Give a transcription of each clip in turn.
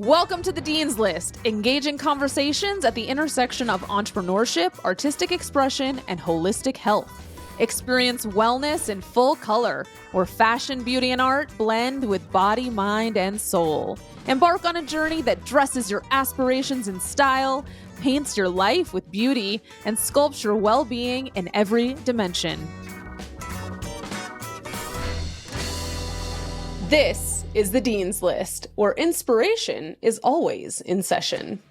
Welcome to the Dean's List, engaging conversations at the intersection of entrepreneurship, artistic expression, and holistic health. Experience wellness in full color, where fashion, beauty, and art blend with body, mind, and soul. Embark on a journey that dresses your aspirations in style, paints your life with beauty, and sculpts your well-being in every dimension. This is the Dean's List, where inspiration is always in session.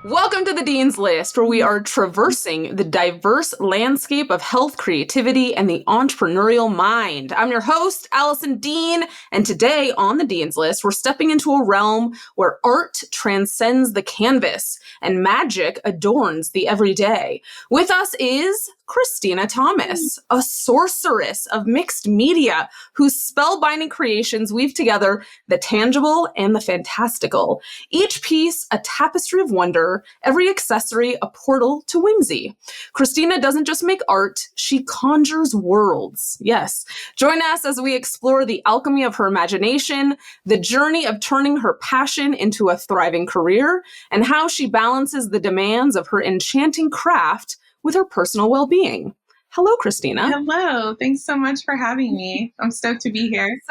Welcome to the Dean's List, where we are traversing the diverse landscape of health, creativity, and the entrepreneurial mind. I'm your host, Allison Dean, and today on the Dean's List, we're stepping into a realm where art transcends the canvas and magic adorns the everyday. With us is Christina Thomas, a sorceress of mixed media whose spellbinding creations weave together the tangible and the fantastical. Each piece a tapestry of wonder, every accessory a portal to whimsy. Christina doesn't just make art, she conjures worlds. Yes. Join us as we explore the alchemy of her imagination, the journey of turning her passion into a thriving career, and how she balances the demands of her enchanting craft with her personal well-being. Hello, Christina. Hello. Thanks so much for having me. I'm stoked to be here.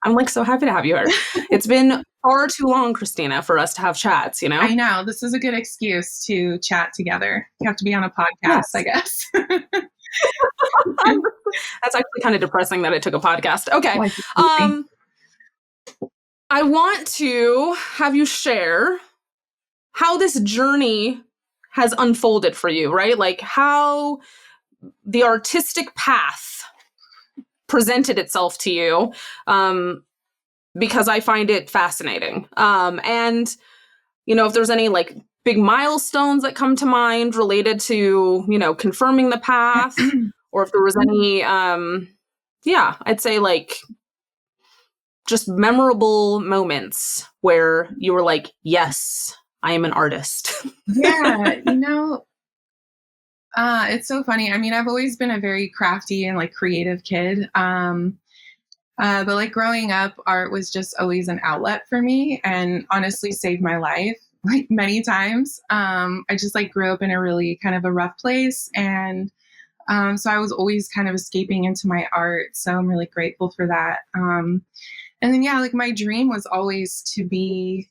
I'm so happy to have you here. It's been far too long, Christina, for us to have chats, you know? I know. This is a good excuse to chat together. You have to be on a podcast, yes. I guess. That's actually kind of depressing that I took a podcast. Okay. I want to have you share how this journey has unfolded for you, right? Like how the artistic path presented itself to you, because I find it fascinating. And, you know, if there's any like big milestones that come to mind related to, you know, confirming the path, or if there was any, I'd say like just memorable moments where you were like, yes, I am an artist. Yeah, you know, it's so funny. I mean, I've always been a very crafty and like creative kid. But like growing up, art was just always an outlet for me and honestly saved my life like many times. I just like grew up in a really kind of a rough place. And so I was always kind of escaping into my art. So I'm really grateful for that. And then, yeah, like my dream was always to be,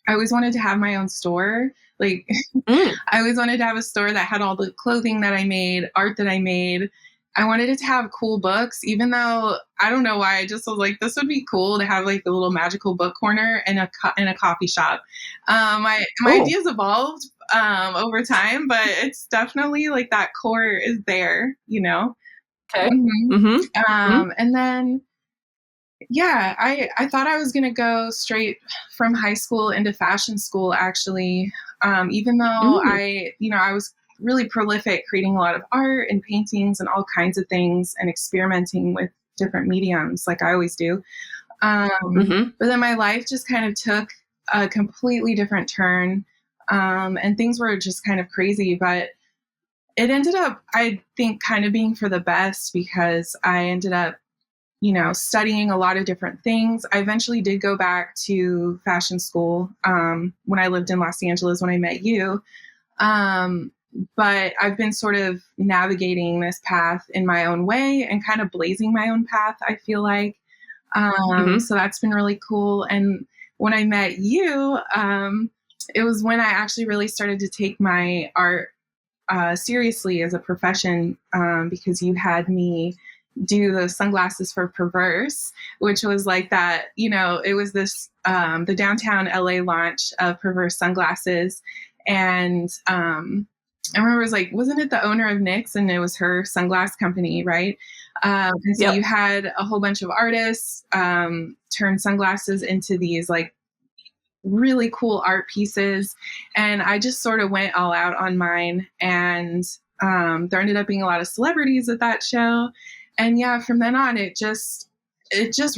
I always wanted to have my own store. Like I always wanted to have a store that had all the clothing that I made, art that I made. I wanted it to have cool books, even though I don't know why. I just was like, this would be cool to have like a little magical book corner in a coffee shop. My ideas evolved over time, but it's definitely like that core is there, you know? Okay. And then, yeah, I thought I was going to go straight from high school into fashion school, actually, even though I was really prolific, creating a lot of art and paintings and all kinds of things and experimenting with different mediums like I always do. But then my life just kind of took a completely different turn, and things were just kind of crazy, but it ended up, I think, kind of being for the best because I ended up studying a lot of different things. I eventually did go back to fashion school when I lived in Los Angeles when I met you. But I've been sort of navigating this path in my own way and kind of blazing my own path, I feel like. So that's been really cool. And when I met you, it was when I actually really started to take my art seriously as a profession, because you had me do the sunglasses for Perverse, which was like that, it was this, the downtown LA launch of Perverse sunglasses. And I remember it was like, wasn't it the owner of NYX and it was her sunglass company, right? And so you had a whole bunch of artists turn sunglasses into these like really cool art pieces. And I just sort of went all out on mine. And there ended up being a lot of celebrities at that show. And yeah, from then on, it just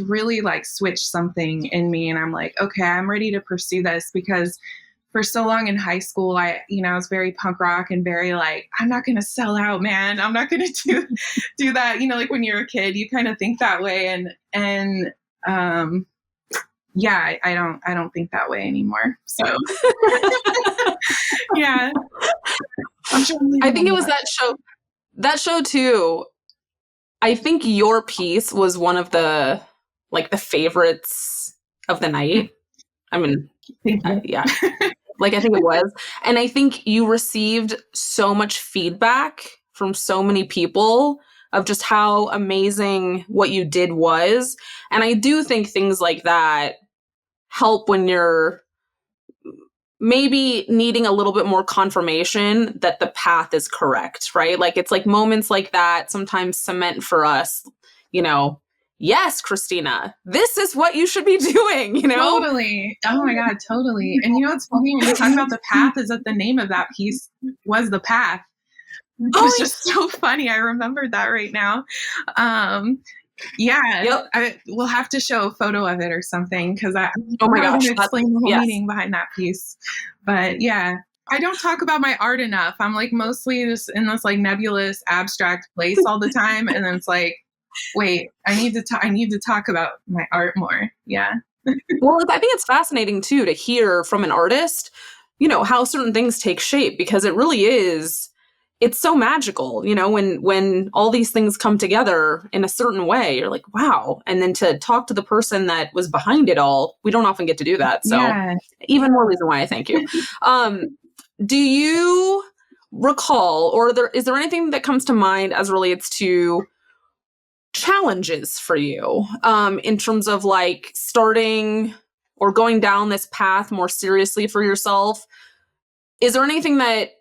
really like switched something in me. And I'm like, okay, I'm ready to pursue this, because for so long in high school, I was very punk rock and very like, I'm not going to sell out, man. I'm not going to do that. Like when you're a kid, you kind of think that way. And yeah, I don't think that way anymore. So yeah, I'm sure I think it was that show too. I think your piece was one of the favorites of the night. I mean, Thank you. yeah, I think it was. And I think you received so much feedback from so many people of just how amazing what you did was. And I do think things like that help when you're maybe needing a little bit more confirmation that the path is correct, right? Like it's like moments like that sometimes cement for us, you know, yes, Christina, this is what you should be doing, you know? Totally. Oh my God, totally. And it's funny when you talk about the path, is that the name of that piece was The Path. It was just so funny. I remembered that right now. Yeah, Yep. We'll have to show a photo of it or something, because Oh my gosh, explain the whole yes. meaning behind that piece. But yeah, I don't talk about my art enough. I'm like mostly just in this like nebulous, abstract place all the time, and then it's like, wait, I need to talk about my art more. Yeah. Well, I think it's fascinating too to hear from an artist, how certain things take shape, because it really is, it's so magical, when all these things come together in a certain way, you're like, wow. And then to talk to the person that was behind it all, we don't often get to do that. So even more reason why I thank you. Do you recall, or is there anything that comes to mind as relates to challenges for you in terms of like starting or going down this path more seriously for yourself? Is there anything that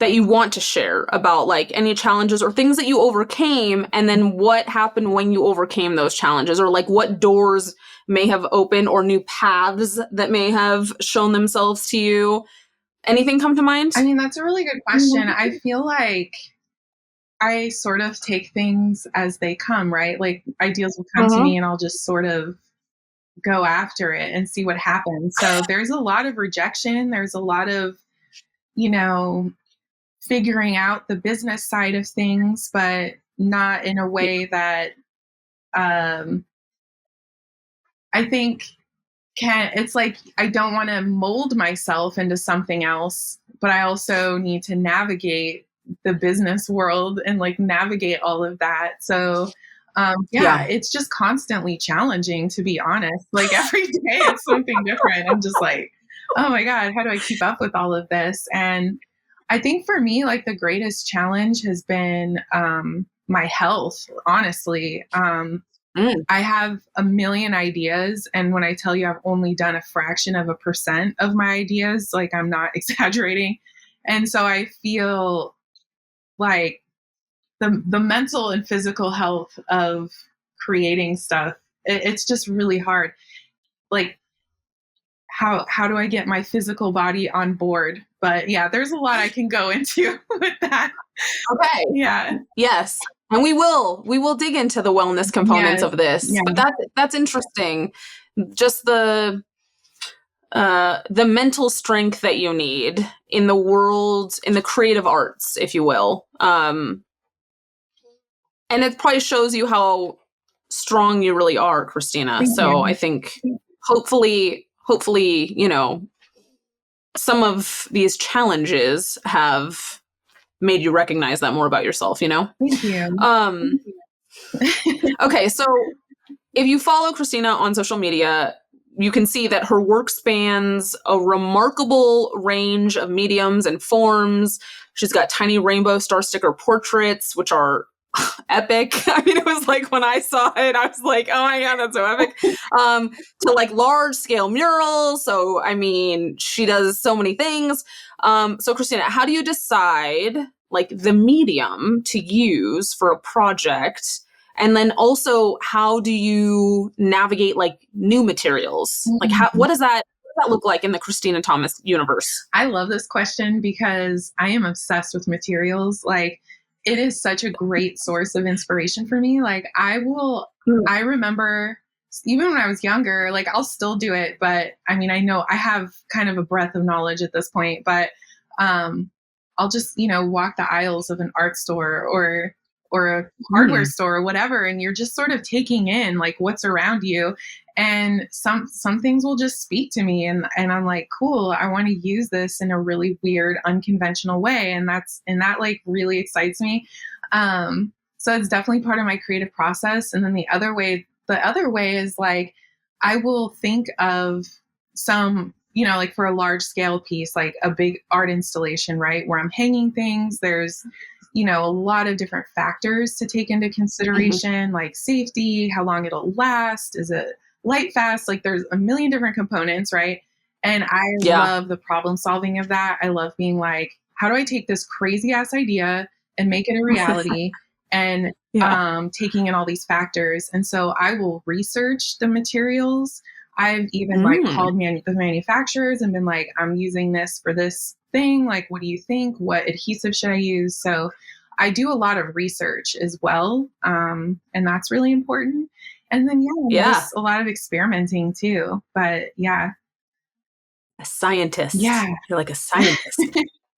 that you want to share about like any challenges or things that you overcame, and then what happened when you overcame those challenges, or like what doors may have opened or new paths that may have shown themselves to you? Anything come to mind? I mean, that's a really good question. I feel like I sort of take things as they come, right? Like ideas will come to me and I'll just sort of go after it and see what happens. So there's a lot of rejection. There's a lot of, figuring out the business side of things, but not in a way that I think it's like I don't want to mold myself into something else, but I also need to navigate the business world and like navigate all of that. So it's just constantly challenging, to be honest. Like every day it's something different. I'm just like, oh my God, how do I keep up with all of this? And I think for me, like the greatest challenge has been my health, honestly. I have a million ideas. And when I tell you I've only done a fraction of a % of my ideas, like I'm not exaggerating. And so I feel like the mental and physical health of creating stuff, it's just really hard. Like how do I get my physical body on board? But yeah, there's a lot I can go into with that. Okay. Yeah. Yes. And we will dig into the wellness components of this. Yeah. But that's interesting. Just the mental strength that you need in the world, in the creative arts, if you will. And it probably shows you how strong you really are, Christina. Thank so you. I think hopefully, some of these challenges have made you recognize that more about yourself, Thank you. Okay, so if you follow Christina on social media, you can see that her work spans a remarkable range of mediums and forms. She's got tiny rainbow star sticker portraits, which are epic. I mean, it was like when I saw it, I was like, oh my God, that's so epic. To like large scale murals. So, I mean, she does so many things. So Christina, how do you decide like the medium to use for a project? And then also, how do you navigate like new materials? Like, what does that look like in the Christina Thomas universe? I love this question because I am obsessed with materials. Like, it is such a great source of inspiration for me. Like, I remember even when I was younger, like, I'll still do it. But I mean, I know I have kind of a breadth of knowledge at this point, but I'll just, walk the aisles of an art store or or a hardware store or whatever, and you're just sort of taking in like what's around you. And some things will just speak to me, and I'm like, cool, I want to use this in a really weird, unconventional way. And that like really excites me. So it's definitely part of my creative process. And then the other way is like, I will think of some, like for a large scale piece, like a big art installation, right, where I'm hanging things. There's, a lot of different factors to take into consideration, like safety, how long it'll last, is it light fast? Like there's a million different components, right? And I love the problem solving of that. I love being like, how do I take this crazy ass idea and make it a reality? And taking in all these factors. And so I will research the materials. I've even like called the manufacturers and been like, I'm using this for this thing. Like, what do you think? What adhesive should I use? So I do a lot of research as well. And that's really important. And then, just a lot of experimenting too. But yeah. A scientist. Yeah. You're like a scientist.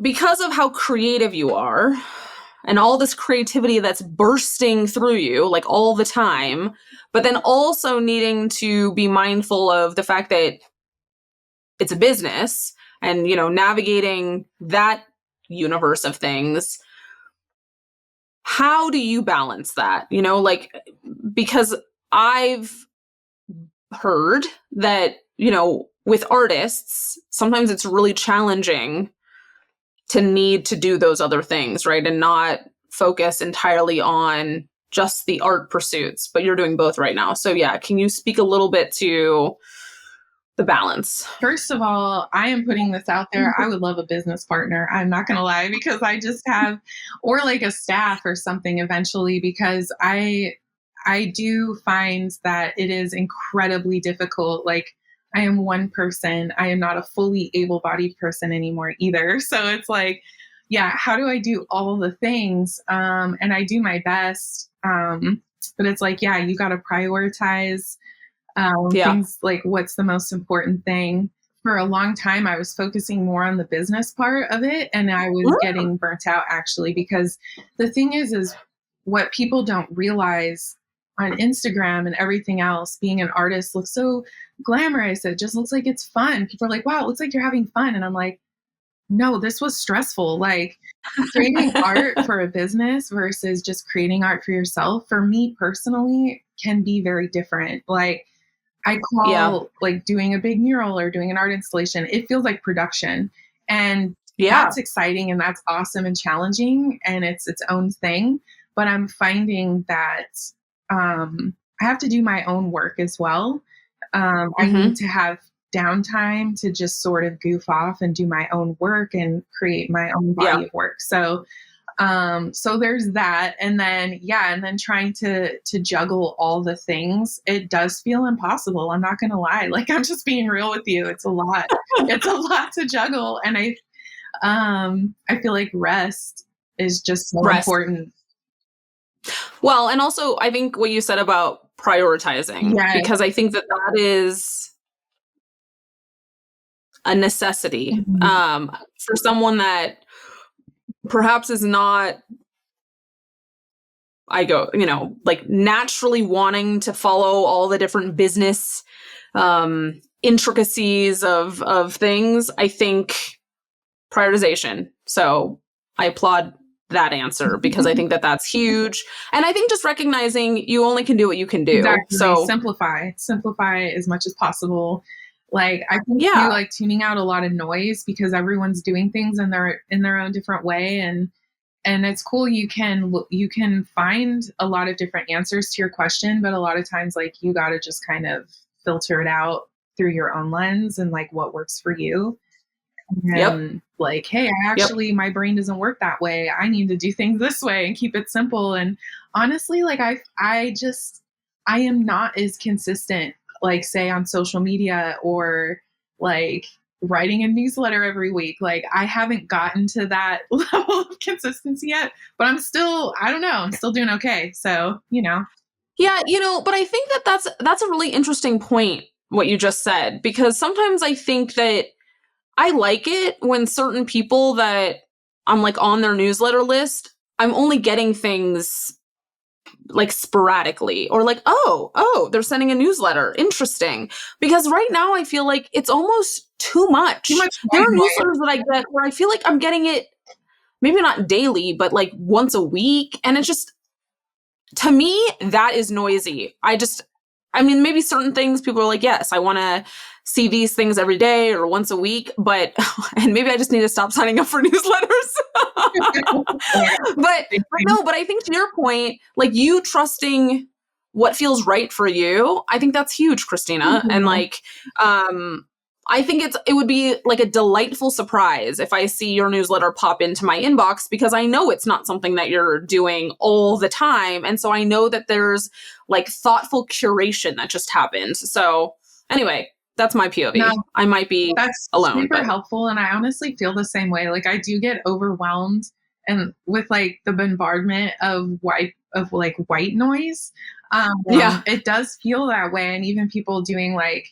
Because of how creative you are and all this creativity that's bursting through you like all the time, but then also needing to be mindful of the fact that it's a business and, navigating that universe of things. How do you balance that? Because I've heard that, with artists, sometimes it's really challenging to need to do those other things, right? And not focus entirely on just the art pursuits, but you're doing both right now. So can you speak a little bit to the balance? First of all, I am putting this out there. I would love a business partner. I'm not going to lie, because I just have, or like a staff or something eventually, because I do find that it is incredibly difficult. Like, I am one person. I am not a fully able-bodied person anymore either. So it's like, how do I do all the things? And I do my best. But it's like, you got to prioritize things, like what's the most important thing. For a long time, I was focusing more on the business part of it, and I was getting burnt out actually, because the thing is what people don't realize on Instagram and everything else, being an artist looks so glamorous. It just looks like it's fun. People are like, wow, it looks like you're having fun. And I'm like, no, this was stressful. Like, creating art for a business versus just creating art for yourself, for me personally, can be very different. Like, I call like doing a big mural or doing an art installation, it feels like production. And that's exciting and that's awesome and challenging, and it's its own thing. But I'm finding that I have to do my own work as well. I need to have downtime to just sort of goof off and do my own work and create my own body of work. So there's that. And then, and then trying to juggle all the things, it does feel impossible. I'm not going to lie. Like, I'm just being real with you. It's a lot. It's a lot to juggle. And I feel like rest is just so important. Well, and also I think what you said about prioritizing, because I think that is a necessity for someone that perhaps is not, like naturally wanting to follow all the different business intricacies of things. I think prioritization. So I applaud that answer, because I think that that's huge. And I think just recognizing you only can do what you can do. Exactly. So simplify as much as possible. Like, I think you like tuning out a lot of noise, because everyone's doing things in their own different way. And it's cool. You can find a lot of different answers to your question, but a lot of times, like, you got to just kind of filter it out through your own lens and like what works for you. And like, hey, my brain doesn't work that way. I need to do things this way and keep it simple. And honestly, like, I am not as consistent, like, say on social media or like writing a newsletter every week. Like, I haven't gotten to that level of consistency yet, but I'm still doing okay. So, Yeah, but I think that that's a really interesting point, what you just said, because sometimes I think that I like it when certain people that I'm like on their newsletter list, I'm only getting things like sporadically, or like, oh, they're sending a newsletter. Interesting. Because right now I feel like it's almost too much. Too much There are noise. newsletters that I get where I feel like I'm getting it maybe not daily, but like once a week. And it's just, to me, that is noisy. I mean, maybe certain things people are like, yes, I want to see these things every day or once a week, but, and maybe I just need to stop signing up for newsletters. but no, but I think to your point, like you trusting what feels right for you, I think that's huge, Christina. And like, I think it would be like a delightful surprise if I see your newsletter pop into my inbox, because I know it's not something that you're doing all the time. And so I know that there's like thoughtful curation that just happened. So anyway, that's my POV. No, I might be that's alone. super helpful. And I honestly feel the same way. Like I do get overwhelmed and with like the bombardment of white noise. It does feel that way. And even people doing like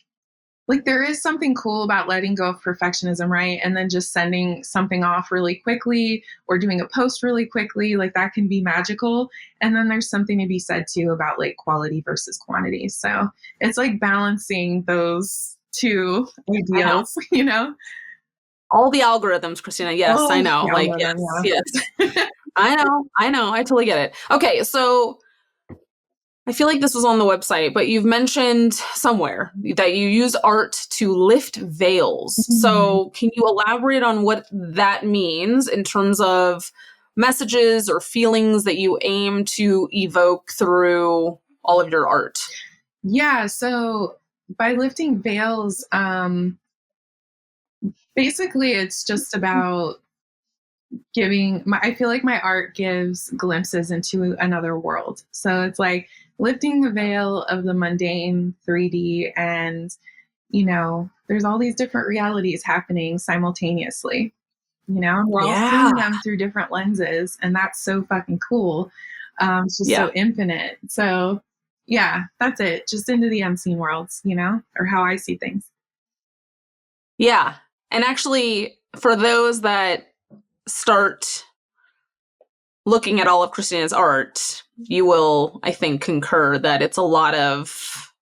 there is something cool about letting go of perfectionism, right? And then just sending something off really quickly or doing a post really quickly, like that can be magical. And then there's something to be said too about like quality versus quantity. So it's like balancing those two ideals, you know? All the algorithms, Christina. Yes, I know. Like, yes. I know. I totally get it. Okay, so I feel like this was on the website, but you've mentioned somewhere that you use art to lift veils. So can you elaborate on what that means in terms of messages or feelings that you aim to evoke through all of your art? Yeah, so by lifting veils, basically it's just about I feel like my art gives glimpses into another world. So it's like lifting the veil of the mundane 3D, and, you know, there's all these different realities happening simultaneously. You know, we're all seeing them through different lenses, and that's so fucking cool. It's just so infinite. So yeah, that's it. Just into the unseen worlds, you know, or how I see things. Yeah. And actually, for those that start looking at all of Christina's art, you will, I think, concur that it's a lot of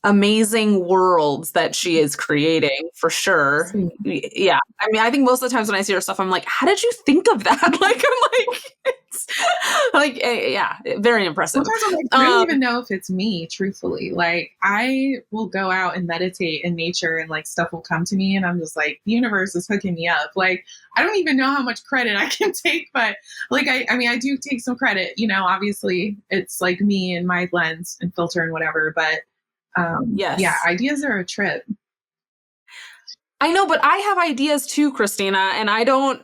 amazing worlds that she is creating, for sure. Sweet. Yeah. I mean, I think most of the times when I see her stuff, I'm like, how did you think of that? Like, I'm like, it's like, yeah, very impressive. Sometimes I'm like, I don't even know if it's me, truthfully. Like, I will go out and meditate in nature and like stuff will come to me and I'm just like, the universe is hooking me up. Like, I don't even know how much credit I can take, but like, I mean, I do take some credit, you know, obviously it's like me and my lens and filter and whatever, but yeah, ideas are a trip. I know, but I have ideas too, Christina, and I don't.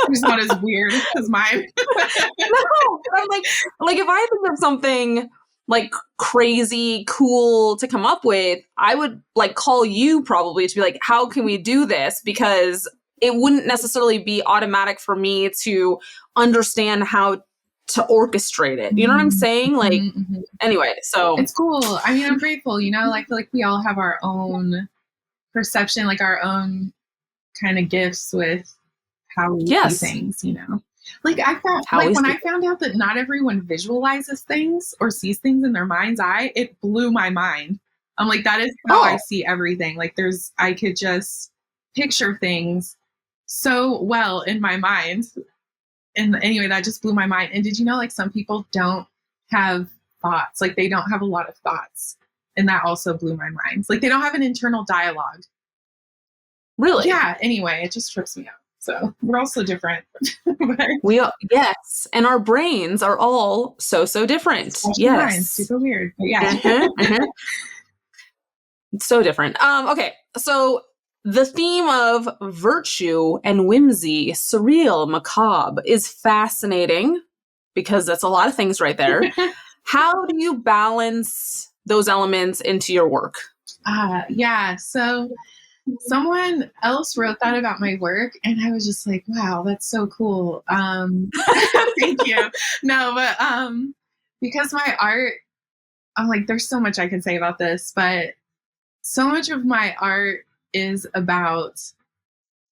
It's not as weird as mine. No, I'm like if I think of something like crazy cool to come up with, I would like call you probably to be like, how can we do this? Because it wouldn't necessarily be automatic for me to understand how to orchestrate it. You know what I'm saying? Like, anyway, so it's cool. I mean, I'm grateful, you know, I feel like we all have our own perception, like our own kind of gifts with how we see things, you know. Like I found, like when I found out that not everyone visualizes things or sees things in their mind's eye, it blew my mind. I'm like, that is how I see everything. Like I could just picture things so well in my mind. And anyway, that just blew my mind. And did you know, like some people don't have thoughts, like they don't have a lot of thoughts. And that also blew my mind. Like they don't have an internal dialogue. Really? Yeah. Anyway, it just trips me out. So we're all so different. Yes. And our brains are all so different. Yes. Minds, super weird. But yeah. It's so different. Okay. So the theme of virtue and whimsy, surreal, macabre, is fascinating because that's a lot of things right there. How do you balance those elements into your work? Yeah. So someone else wrote that about my work and I was just like, wow, that's so cool. Thank you. No, but because my art, I'm like, there's so much I can say about this, but so much of my art is about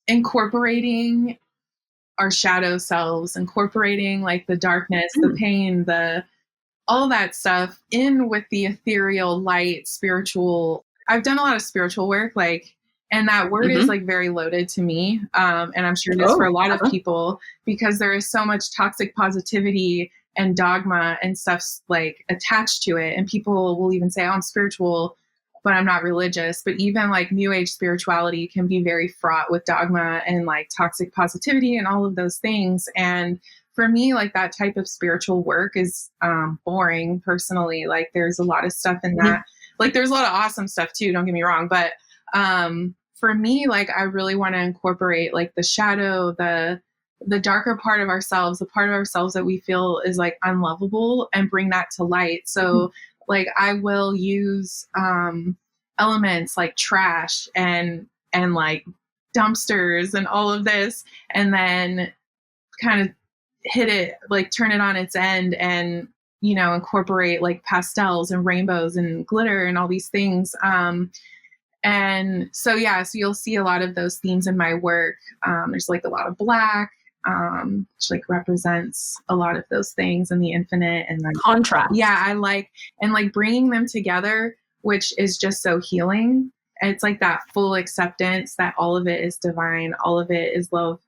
incorporating our shadow selves, incorporating like the darkness, the pain, all that stuff in with the ethereal, light, spiritual. I've done a lot of spiritual work, like, and that word is like very loaded to me. And I'm sure it is for a lot of people, because there is so much toxic positivity and dogma and stuff like attached to it. And people will even say, oh, I'm spiritual, but I'm not religious. But even like new age spirituality can be very fraught with dogma and like toxic positivity and all of those things. And for me, like that type of spiritual work is boring personally. Like there's a lot of stuff in that. Like there's a lot of awesome stuff too, don't get me wrong. But for me, like I really want to incorporate like the shadow, the darker part of ourselves, the part of ourselves that we feel is like unlovable, and bring that to light. So like I will use elements like trash and like dumpsters and all of this, and then kind of hit it, like turn it on its end, and you know, incorporate like pastels and rainbows and glitter and all these things. And so yeah, so you'll see a lot of those themes in my work. There's like a lot of black, which like represents a lot of those things and the infinite and like contrast. Yeah, I like, and like bringing them together, which is just so healing. And it's like that full acceptance that all of it is divine, all of it is love,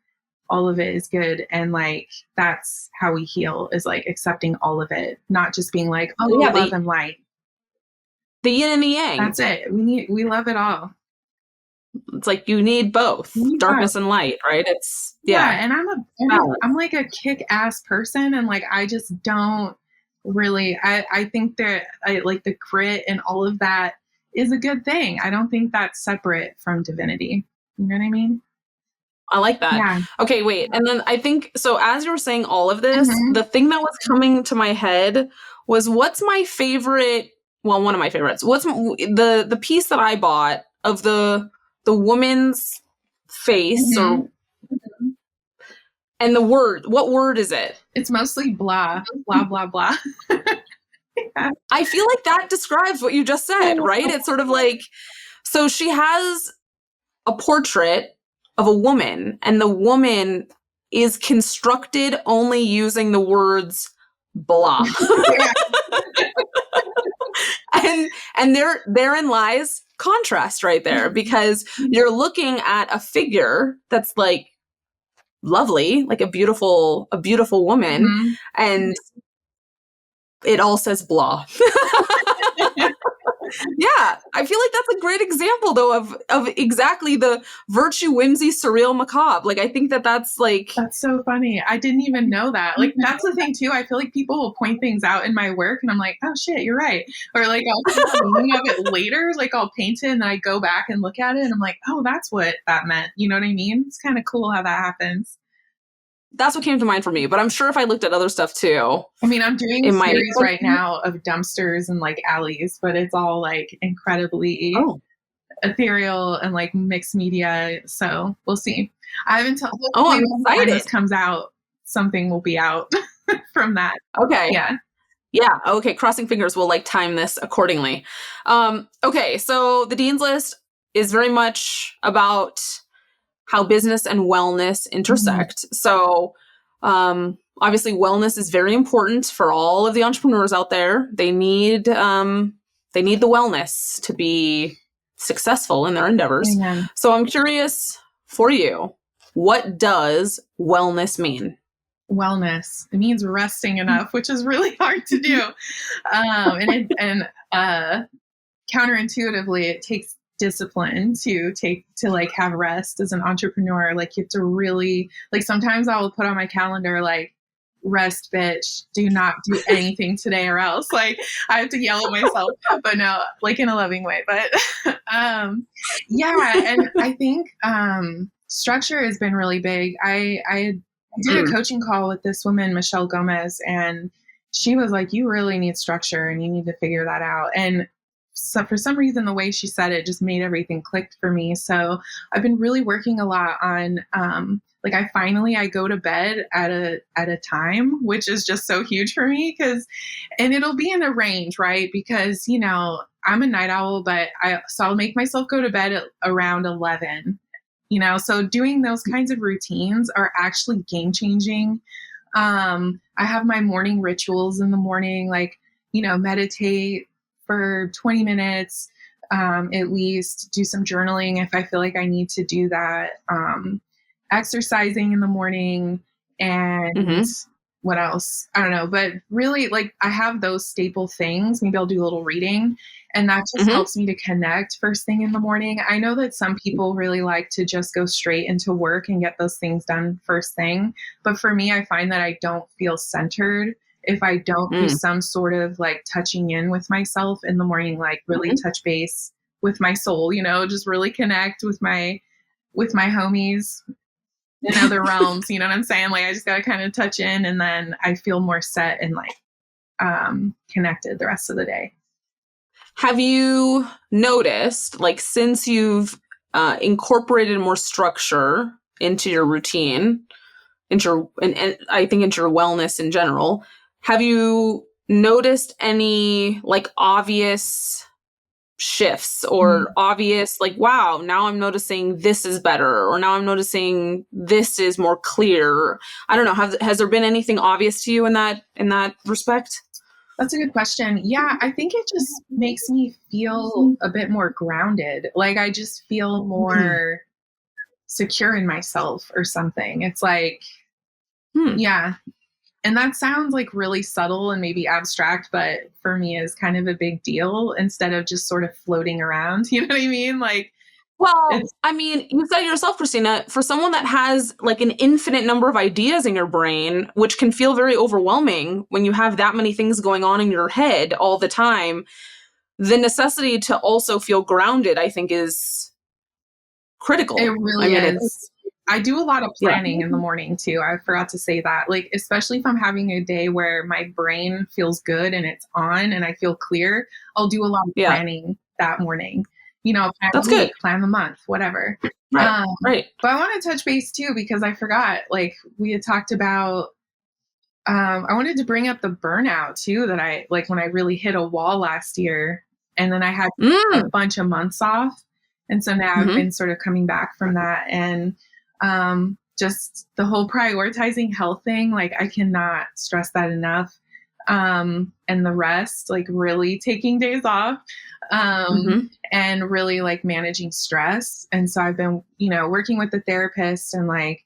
all of it is good. And like, that's how we heal, is like accepting all of it, not just being like, oh yeah, love and light. The yin and the yang. That's it. We love it all. It's like you need both darkness and light, right? It's and I'm like a kick-ass person, and like I just don't really I think that I like the grit and all of that is a good thing. I don't think that's separate from divinity. You know what I mean? I like that. Yeah. Okay, wait. And then I think, so as you were saying all of this, the thing that was coming to my head was, what's my favorite, well, one of my favorites. What's the piece that I bought of the woman's face or and the word, what word is it? It's mostly blah, blah, blah, blah. I feel like that describes what you just said, right? It's sort of like, so she has a portrait of a woman, and the woman is constructed only using the words blah. and therein lies contrast right there, because you're looking at a figure that's like lovely, like a beautiful woman, and it all says blah. Yeah, I feel like that's a great example, though, of exactly the virtue, whimsy, surreal, macabre. Like, I think that's like... That's so funny. I didn't even know that. Like, that's the thing, too. I feel like people will point things out in my work, and I'm like, oh, shit, you're right. Or, like, I'll see the meaning of it later. Like, I'll paint it, and then I go back and look at it, and I'm like, oh, that's what that meant. You know what I mean? It's kind of cool how that happens. That's what came to mind for me, but I'm sure if I looked at other stuff too. I mean, I'm doing a series right now of dumpsters and like alleys, but it's all like incredibly ethereal and like mixed media. So we'll see. I haven't told. I'm excited. When this comes out, something will be out from that. Okay. Yeah. Yeah. Okay. Crossing fingers. We'll like time this accordingly. Okay. So the Dean's List is very much about how business and wellness intersect. So, obviously wellness is very important for all of the entrepreneurs out there. They need the wellness to be successful in their endeavors. Amen. So I'm curious for you, what does wellness mean? Wellness. It means resting enough, which is really hard to do. And counterintuitively, it takes discipline to like have rest as an entrepreneur. Like you have to really, like, sometimes I will put on my calendar like, rest, bitch, do not do anything today or else. Like I have to yell at myself, but no, like in a loving way. But yeah, and I think structure has been really big. I did a coaching call with this woman, Michelle Gomez, and she was like, you really need structure and you need to figure that out. And so for some reason, the way she said it just made everything clicked for me. So I've been really working a lot on, like I go to bed at a time, which is just so huge for me and it'll be in a range, right? Because, you know, I'm a night owl, but I'll make myself go to bed at around 11, So doing those kinds of routines are actually game changing. I have my morning rituals in the morning, like, meditate for 20 minutes, at least do some journaling if I feel like I need to do that. Exercising in the morning, and what else? I don't know, but really, like, I have those staple things. Maybe I'll do a little reading, and that just helps me to connect first thing in the morning. I know that some people really like to just go straight into work and get those things done first thing. But for me, I find that I don't feel centered if I don't do some sort of like touching in with myself in the morning, like really touch base with my soul, just really connect with my homies in other realms. You know what I'm saying? Like, I just got to kind of touch in, and then I feel more set and like connected the rest of the day. Have you noticed, like, since you've incorporated more structure into your routine, and I think into your wellness in general, have you noticed any like obvious shifts or obvious, like, wow, now I'm noticing this is better, or now I'm noticing this is more clear? I don't know. Has there been anything obvious to you in that respect? That's a good question. Yeah, I think it just makes me feel a bit more grounded. Like, I just feel more secure in myself or something. It's like, yeah. And that sounds like really subtle and maybe abstract, but for me is kind of a big deal instead of just sort of floating around. You know what I mean? Like, well, I mean, you said yourself, Christina, for someone that has like an infinite number of ideas in your brain, which can feel very overwhelming when you have that many things going on in your head all the time, the necessity to also feel grounded, I think, is critical. It really is. I do a lot of planning in the morning too. I forgot to say that. Like, especially if I'm having a day where my brain feels good and it's on and I feel clear, I'll do a lot of planning that morning. Plan That's the week, good. plan the month, whatever. Right. But I want to touch base too, because I forgot, like, we had talked about, I wanted to bring up the burnout too, that I, like, when I really hit a wall last year, and then I had a bunch of months off. And so now I've been sort of coming back from that. And just the whole prioritizing health thing, like, I cannot stress that enough. And the rest, like, really taking days off, and really like managing stress. And so I've been, working with the therapist and like,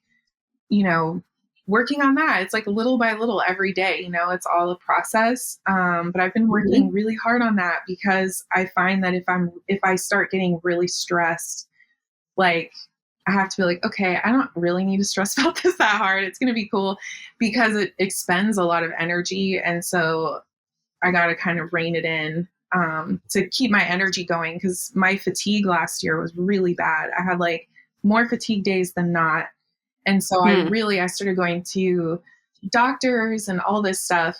working on that. It's like little by little every day, it's all a process. But I've been working really hard on that, because I find that if I start getting really stressed, like, I have to be like, okay, I don't really need to stress about this that hard. It's going to be cool, because it expends a lot of energy. And so I got to kind of rein it in, to keep my energy going, because my fatigue last year was really bad. I had like more fatigue days than not. And so I started going to doctors and all this stuff.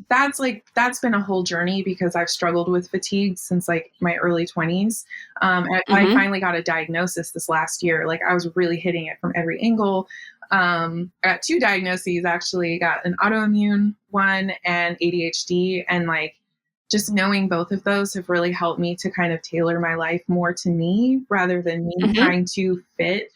That's been a whole journey, because I've struggled with fatigue since like my early 20s. And I finally got a diagnosis this last year. Like, I was really hitting it from every angle. I got 2 diagnoses, actually. Got an autoimmune one and ADHD. And like, just knowing both of those have really helped me to kind of tailor my life more to me, rather than me trying to fit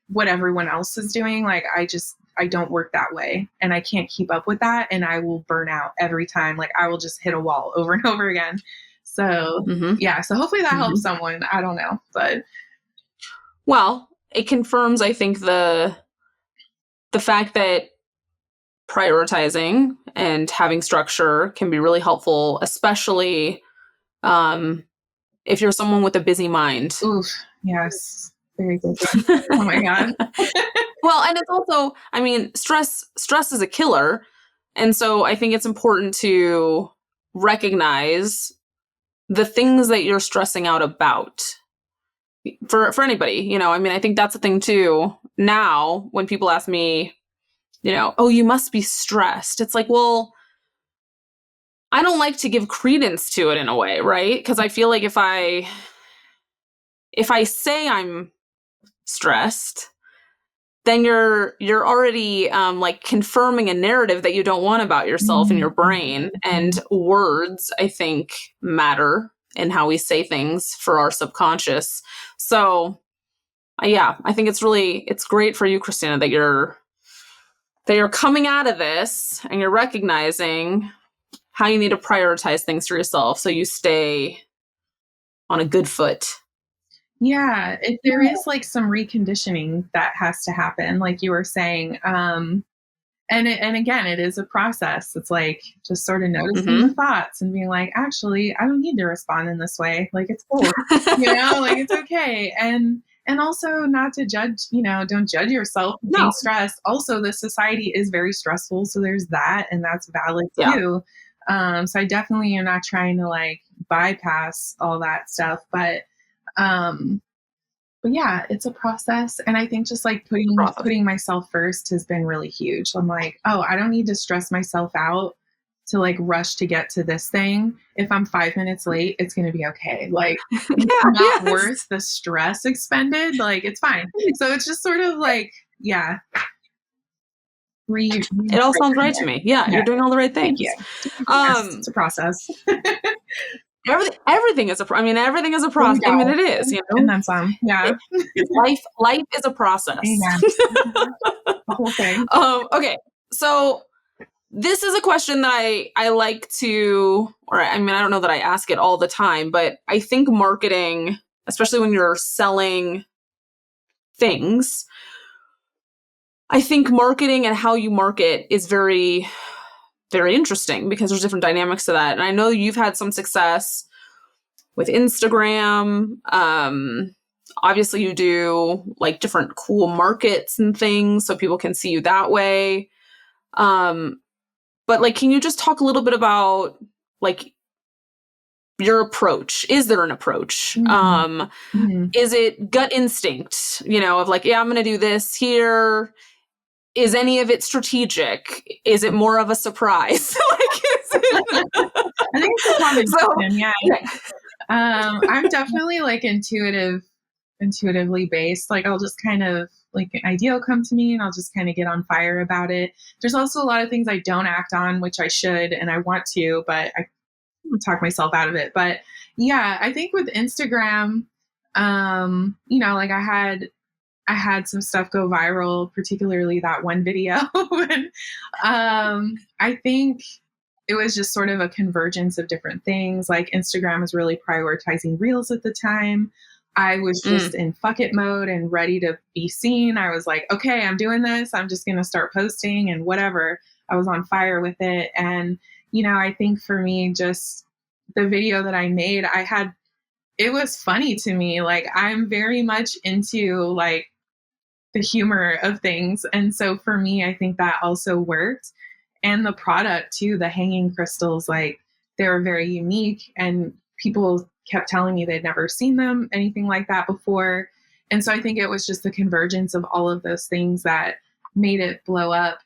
what everyone else is doing. Like, I don't work that way, and I can't keep up with that, and I will burn out every time. Like, I will just hit a wall over and over again. So so hopefully that helps someone. I don't know, but well, it confirms, I think, the fact that prioritizing and having structure can be really helpful, especially if you're someone with a busy mind. Oof, yes. Very good. Oh my God. Well, and it's also, I mean, stress is a killer. And so I think it's important to recognize the things that you're stressing out about for anybody, I mean, I think that's the thing too. Now, when people ask me, oh, you must be stressed. It's like, well, I don't like to give credence to it in a way, right? Because I feel like if I say I'm stressed, then you're already like confirming a narrative that you don't want about yourself in your brain. And words, I think, matter in how we say things for our subconscious. So yeah, I think it's great for you, Christina, that you're coming out of this and you're recognizing how you need to prioritize things for yourself so you stay on a good foot. Yeah, there is like some reconditioning that has to happen, like you were saying. And again, it is a process. It's like just sort of noticing the thoughts and being like, actually, I don't need to respond in this way. Like, it's cool, like it's okay. And also not to judge, don't judge yourself for being stressed. Also, the society is very stressful. So there's that, and that's valid too. So I definitely am not trying to like bypass all that stuff, but yeah, it's a process. And I think just like putting myself first has been really huge. I'm like, oh, I don't need to stress myself out to like rush to get to this thing. If I'm 5 minutes late, it's going to be okay. Like, it's not worth the stress expended. Like, it's fine. So it's just sort of like, yeah. It all sounds right to me. Yeah, you're doing all the right things. It's a process. Everything is a process. I mean, it is, And then some. Yeah. Life is a process. The whole thing. Okay. So this is a question that I like to, or I mean, I don't know that I ask it all the time, but I think marketing, especially when you're selling things, I think marketing and how you market is very, very interesting because there's different dynamics to that. And I know you've had some success with Instagram. Obviously you do like different cool markets and things so people can see you that way. But like, can you just talk a little bit about like your approach? Is there an approach? Is it gut instinct, of like, yeah, I'm going to do this here. Is any of it strategic? Is it more of a surprise? I think it's a combination. Yeah. I'm definitely like intuitively based. Like, I'll just kind of like an idea will come to me and I'll just kind of get on fire about it. There's also a lot of things I don't act on, which I should, and I want to, but I talk myself out of it. But yeah, I think with Instagram, like I had some stuff go viral, particularly that one video. And I think it was just sort of a convergence of different things. Like, Instagram was really prioritizing reels at the time. I was just in fuck it mode and ready to be seen. I was like, okay, I'm doing this. I'm just going to start posting and whatever. I was on fire with it. And, I think for me, just the video that I made, it was funny to me. Like, I'm very much into like the humor of things. And so for me, I think that also worked. And the product too, the hanging crystals, like, they were very unique and people kept telling me they'd never seen them, anything like that before. And so I think it was just the convergence of all of those things that made it blow up.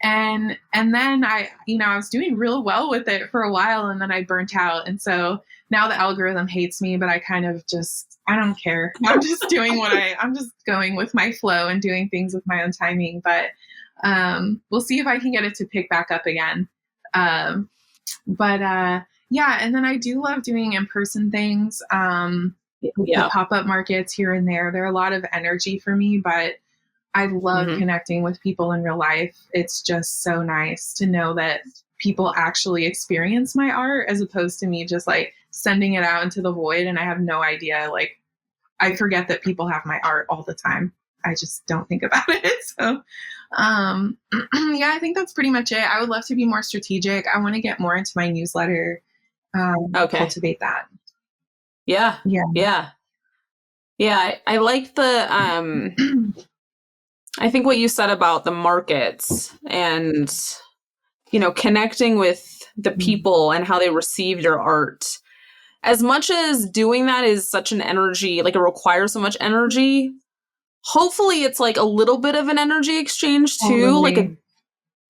And then I was doing real well with it for a while, and then I burnt out. And so now the algorithm hates me, but I kind of I don't care. I'm just doing I'm just going with my flow and doing things with my own timing. But we'll see if I can get it to pick back up again. Yeah. And then I do love doing in-person things. The pop-up markets here and there. They're a lot of energy for me, but I love connecting with people in real life. It's just so nice to know that people actually experience my art as opposed to me just like sending it out into the void and I have no idea. Like, I forget that people have my art all the time. I just don't think about it. So, yeah, I think that's pretty much it. I would love to be more strategic. I want to get more into my newsletter, cultivate that. Yeah. I like the, I think what you said about the markets and, connecting with the people and how they receive your art. As much as doing that is such an energy, like it requires so much energy, hopefully it's like a little bit of an energy exchange too, like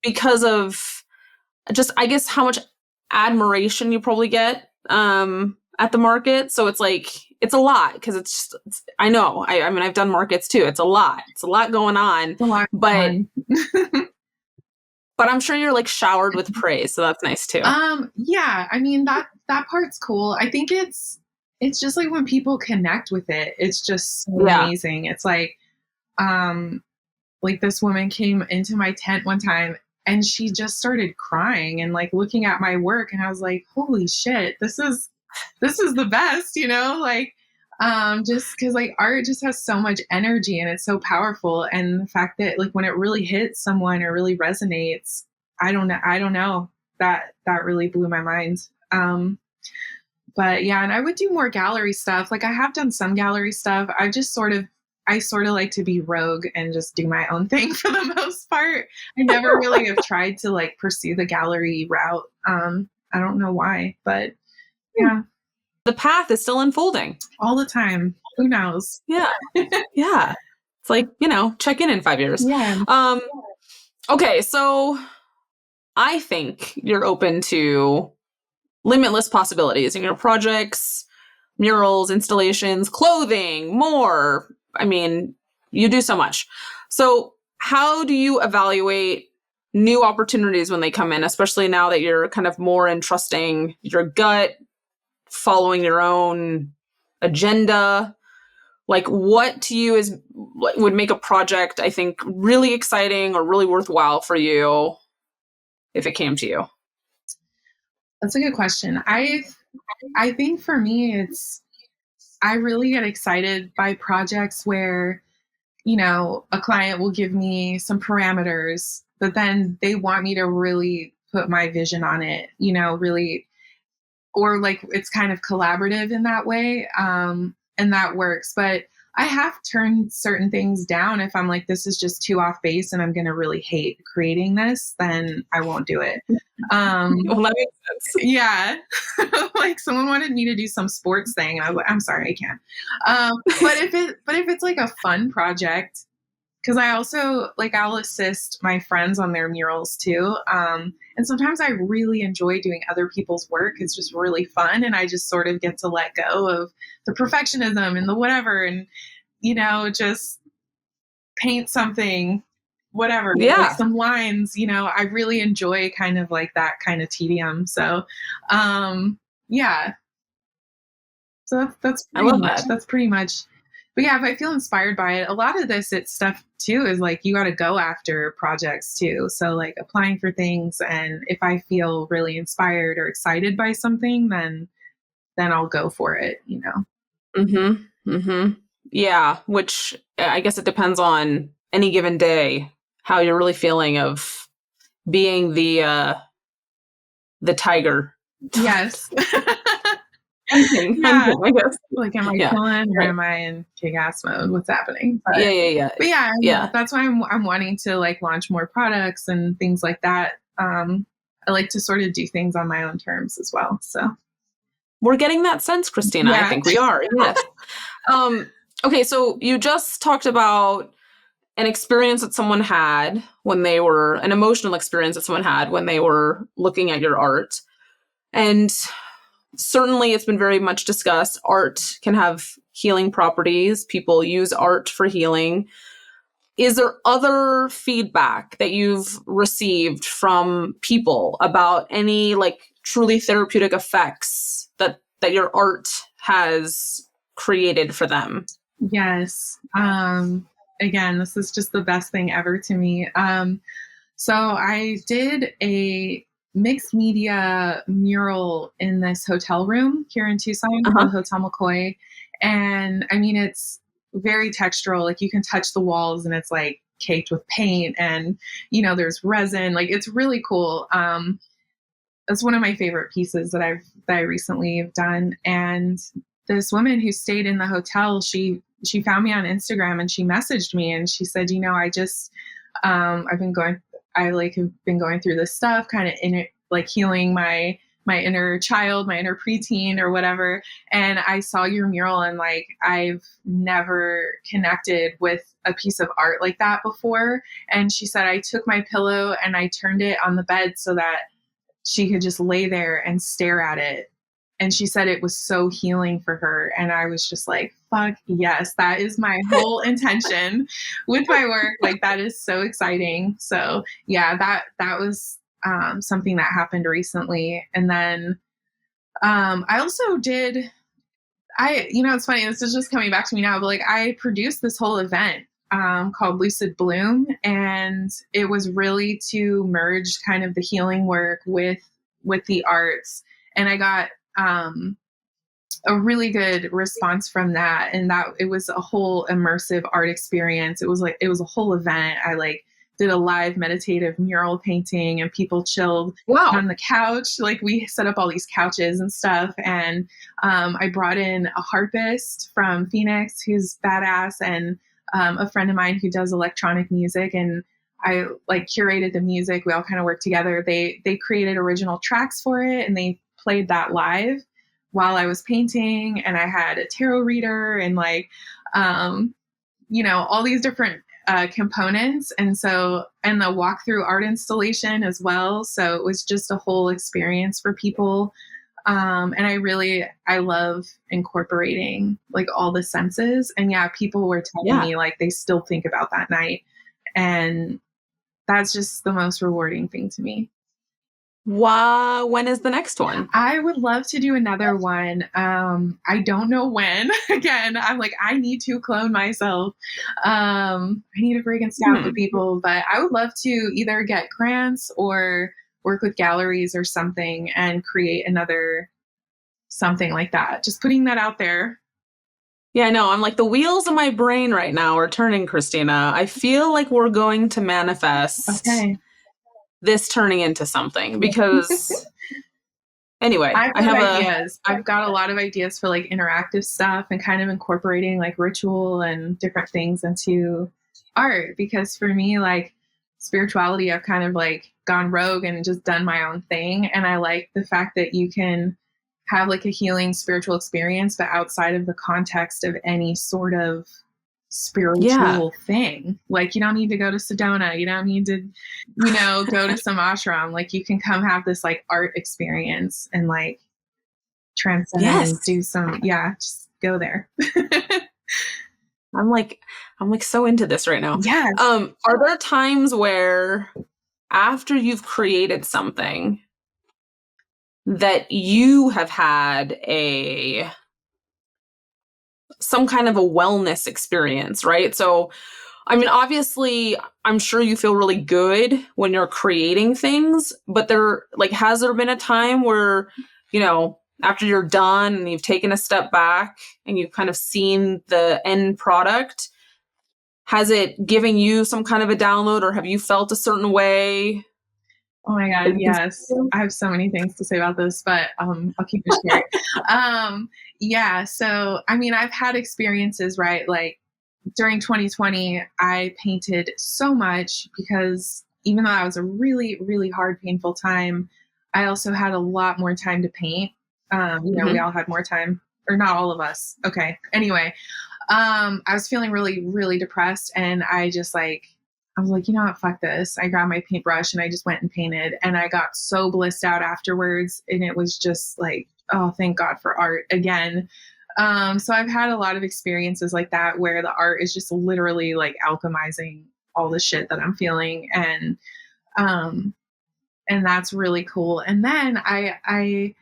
because of just, I guess, how much admiration you probably get at the market. So it's like, it's a lot because I know, I mean, I've done markets too. It's a lot going on, but I'm sure you're like showered with praise. So that's nice too. Yeah. I mean, that part's cool. I think it's it's just like when people connect with it, it's just so Yeah. amazing. It's like this woman came into my tent one time and she just started crying and like looking at my work. And I was like, holy shit, this is the best, like, just cause like art just has so much energy and it's so powerful. And the fact that like when it really hits someone or really resonates, I don't know, that really blew my mind. But yeah, and I would do more gallery stuff. Like I have done some gallery stuff. I sort of like to be rogue and just do my own thing for the most part. I never really have tried to like pursue the gallery route. I don't know why, but yeah. The path is still unfolding. All the time. Who knows? Yeah. Yeah. It's like, check in 5 years. Yeah. Okay, so I think you're open to limitless possibilities in your projects, murals, installations, clothing, more. I mean, you do so much. So how do you evaluate new opportunities when they come in, especially now that you're kind of more in trusting your gut, following your own agenda? Like what to you would make a project, I think, really exciting or really worthwhile for you if it came to you? That's a good question. I think for me I really get excited by projects where, a client will give me some parameters, but then they want me to really put my vision on it, really, or like it's kind of collaborative in that way. And that works. But I have turned certain things down. If I'm like, this is just too off base and I'm going to really hate creating this, then I won't do it. Well, that makes sense. Yeah. Like someone wanted me to do some sports thing. And I was like, I'm sorry, I can't. But if it's like a fun project, because I also like I'll assist my friends on their murals too. And sometimes I really enjoy doing other people's work. It's just really fun. And I just sort of get to let go of the perfectionism and the whatever and, just paint something, whatever, like some lines, I really enjoy kind of like that kind of tedium. So, yeah. So that's I love that. That's pretty much. But yeah, if I feel inspired by it, a lot of it's stuff too is like you got to go after projects too. So like applying for things, and if I feel really inspired or excited by something, then I'll go for it. Mm-hmm. Mm-hmm. Yeah, which I guess it depends on any given day how you're really feeling of being the tiger. Yes. Hunting, I guess. Like, am I killing or am I in kick-ass mode? What's happening? But, But yeah, that's why I'm wanting to like launch more products and things like that. I like to sort of do things on my own terms as well. So we're getting that sense, Christina. I think we are. Yes. Okay, so you just talked about an experience that someone had when they were an emotional experience that someone had when they were looking at your art. And certainly it's been very much discussed. Art can have healing properties. People use art for healing. Is there other feedback that you've received from people about any like truly therapeutic effects that your art has created for them? Yes. Again, this is just the best thing ever to me. So I did a mixed media mural in this hotel room here in Tucson called Hotel McCoy. And I mean, it's very textural. Like you can touch the walls and it's like caked with paint and, there's resin. Like it's really cool. It's one of my favorite pieces that I recently have done. And this woman who stayed in the hotel, she found me on Instagram and she messaged me and she said, I just, I have been going through this stuff, kind of in it, like healing my inner child, my inner preteen or whatever. And I saw your mural and like, I've never connected with a piece of art like that before. And she said, I took my pillow and I turned it on the bed so that she could just lay there and stare at it. And she said it was so healing for her. And I was just like, fuck yes, that is my whole intention with my work. Like that is so exciting. So yeah, that was something that happened recently. And then I also did It's funny. This is just coming back to me now, but like I produced this whole event called Lucid Bloom, and it was really to merge kind of the healing work with the arts, and I got a really good response from that, and that it was a whole immersive art experience. It was a whole event. I like did a live meditative mural painting, and people chilled on the couch. Like we set up all these couches and stuff, and I brought in a harpist from Phoenix who's badass, and a friend of mine who does electronic music, and I like curated the music. We all kind of worked together. They created original tracks for it, and they played that live while I was painting, and I had a tarot reader and like, all these different components. And the walkthrough art installation as well. So it was just a whole experience for people. And I love incorporating like all the senses. And yeah, people were telling me like they still think about that night. And that's just the most rewarding thing to me. Wow. When is the next one? I would love to do another one. I don't know when. Again, I'm like, I need to clone myself. I need to break and staff with people, but I would love to either get grants or work with galleries or something and create another something like that. Just putting that out there. Yeah, no, I'm like the wheels of my brain right now are turning, Christina. I feel like we're going to manifest this turning into something because anyway, I have ideas. I've got a lot of ideas for like interactive stuff and kind of incorporating like ritual and different things into art, because for me, like spirituality, I've kind of like gone rogue and just done my own thing. And I like the fact that you can have like a healing spiritual experience, but outside of the context of any sort of spiritual thing. Like you don't need to go to Sedona. You don't need to, go to some ashram. Like you can come have this like art experience and like transcend and do some, just go there. I'm like so into this right now. Yeah. Are there times where after you've created something that you have had some kind of a wellness experience, right? So, I mean, obviously, I'm sure you feel really good when you're creating things, but has there been a time where, after you're done and you've taken a step back and you've kind of seen the end product, has it given you some kind of a download, or have you felt a certain way? Oh my God, yes. I have so many things to say about this, but I'll keep it short. So, I mean, I've had experiences, right? Like during 2020, I painted so much because even though that was a really, really hard, painful time, I also had a lot more time to paint. We all had more time, or not all of us. Okay. Anyway, I was feeling really, really depressed, and I was like, you know what, fuck this. I grabbed my paintbrush and I just went and painted, and I got so blissed out afterwards. And it was just like, oh, thank God for art again. So I've had a lot of experiences like that where the art is just literally like alchemizing all the shit that I'm feeling. And that's really cool. And then I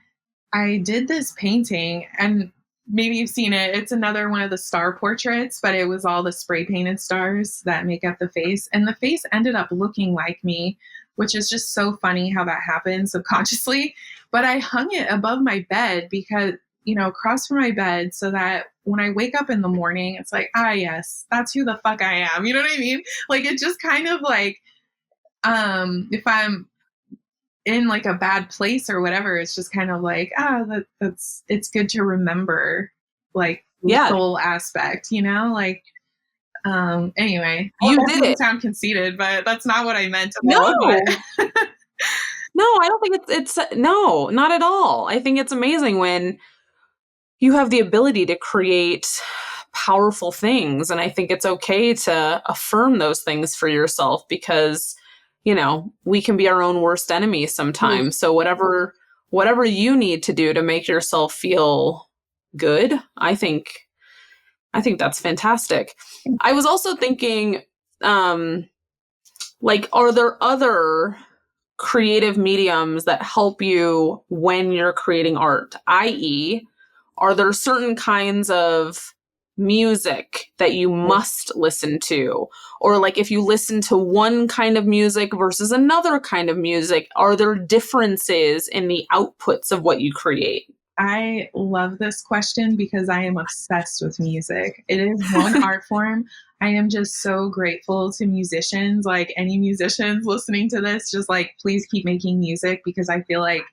did this painting, and maybe you've seen it. It's another one of the star portraits, but it was all the spray painted stars that make up the face. And the face ended up looking like me, which is just so funny how that happened subconsciously. But I hung it above my bed because, across from my bed, so that when I wake up in the morning, it's like, yes, that's who the fuck I am. You know what I mean? Like, it just kind of like, if I'm in like a bad place or whatever, it's just kind of like, it's good to remember like the soul aspect, like, anyway, you did it. Sound conceited, but that's not what I meant. No, no, I don't think it's no, not at all. I think it's amazing when you have the ability to create powerful things. And I think it's okay to affirm those things for yourself because we can be our own worst enemies sometimes. So whatever you need to do to make yourself feel good, I think that's fantastic. I was also thinking, are there other creative mediums that help you when you're creating art? i.e., Are there certain kinds of music that you must listen to? Or like if you listen to one kind of music versus another kind of music, are there differences in the outputs of what you create? I love this question because I am obsessed with music. It is one art form. I am just so grateful to musicians, like any musicians listening to this, just like, please keep making music, because I feel like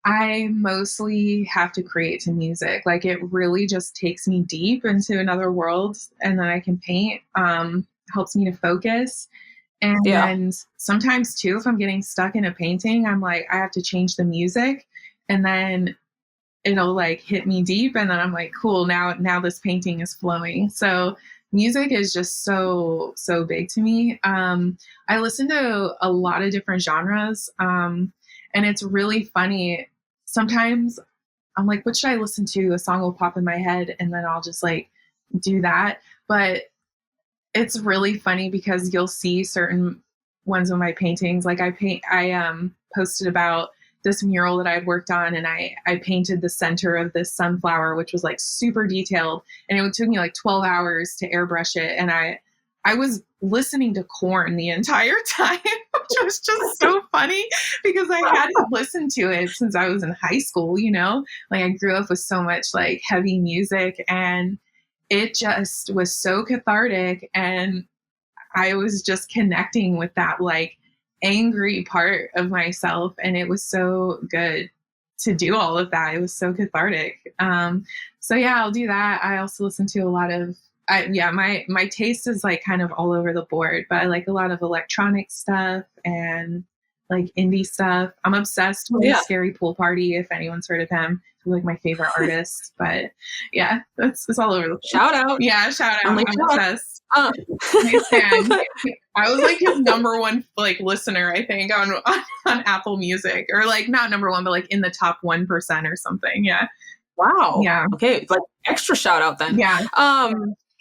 I mostly have to create to music. Like it really just takes me deep into another world, and then I can paint. Helps me to focus. And sometimes too, if I'm getting stuck in a painting, I'm like, I have to change the music, and then it'll like hit me deep, and then I'm like, cool, now this painting is flowing. So music is just so big to me. I listen to a lot of different genres, and it's really funny. Sometimes I'm like, what should I listen to? A song will pop in my head, and then I'll just like do that. But it's really funny because you'll see certain ones of my paintings. Like I posted about this mural that I had worked on, and I painted the center of this sunflower, which was like super detailed, and it took me like 12 hours to airbrush it. And I was listening to Korn the entire time, which was just so funny because I hadn't listened to it since I was in high school, you know? Like I grew up with so much like heavy music, and it just was so cathartic. And I was just connecting with that like angry part of myself, and it was so good to do all of that. It was so cathartic. So yeah, I'll do that. I also listen to a lot of my taste is like kind of all over the board, but I like a lot of electronic stuff and like indie stuff. I'm obsessed with Scary Pool Party, if anyone's heard of him. He's like my favorite artist. But yeah, it's all over the place. Shout out. Yeah, shout out. I'm obsessed. Nice fan. I was like his number one like listener, I think, on Apple Music, or like not number one, but like in the top 1% or something. Yeah. Wow. Yeah. Okay, like extra shout out then. Yeah.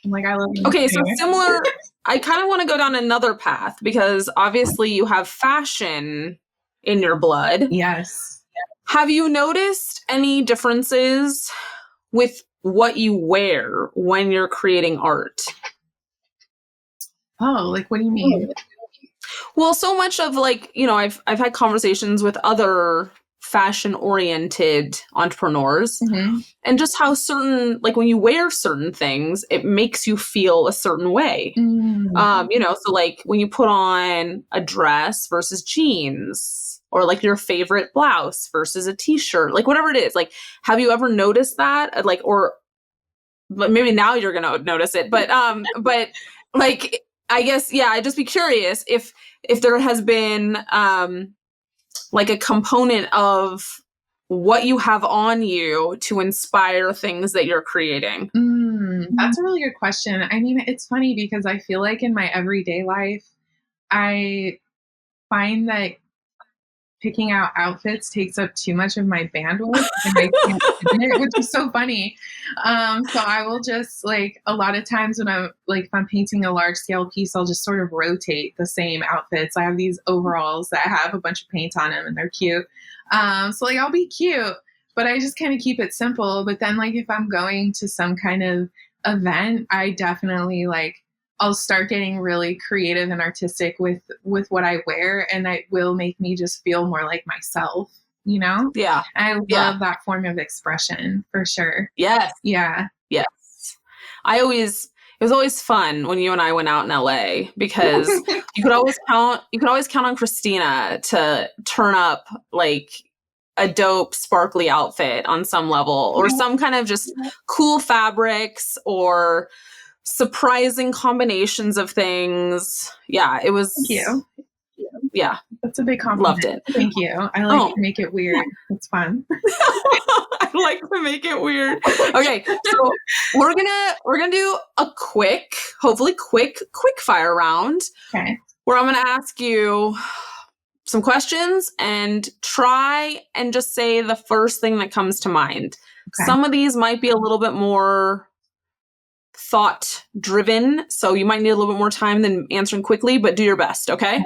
Like I love you. Okay, so similar. I kind of want to go down another path because obviously you have fashion in your blood. Yes. Have you noticed any differences with what you wear when you're creating art? Oh, like what do you mean? Well, so much of like, you know, I've had conversations with other fashion-oriented entrepreneurs, and just how certain, like when you wear certain things, it makes you feel a certain way. You know, so like when you put on a dress versus jeans, or like your favorite blouse versus a t-shirt, like whatever it is, like, have you ever noticed that? Like, or but maybe now you're going to notice it, but like, I guess, yeah, I'd just be curious if there has been, like a component of what you have on you to inspire things that you're creating. That's a really good question. I mean, it's funny because I feel like in my everyday life, I find that picking out outfits takes up too much of my bandwidth, and I can't do it, which is so funny. So I will just like a lot of times when I'm like, if I'm painting a large scale piece, I'll just sort of rotate the same outfits. I have these overalls that have a bunch of paint on them, and they're cute. So like I'll be cute, but I just kind of keep it simple. But then like if I'm going to some kind of event, I definitely like I'll start getting really creative and artistic with what I wear, and it will make me just feel more like myself, you know? Yeah. I love that form of expression for sure. Yes. Yeah. Yes. It was always fun when you and I went out in LA because you could always count on Christina to turn up like a dope sparkly outfit on some level, or some kind of just cool fabrics or surprising combinations of things. Yeah, it was. Thank you. Yeah, that's a big compliment. Loved it. Thank you. I like to make it weird. It's fun. I like to make it weird. Okay, so we're gonna do a hopefully quick fire round. Okay. Where I'm gonna ask you some questions and try and just say the first thing that comes to mind. Okay. Some of these might be a little bit more thought driven, so you might need a little bit more time than answering quickly, but do your best, okay?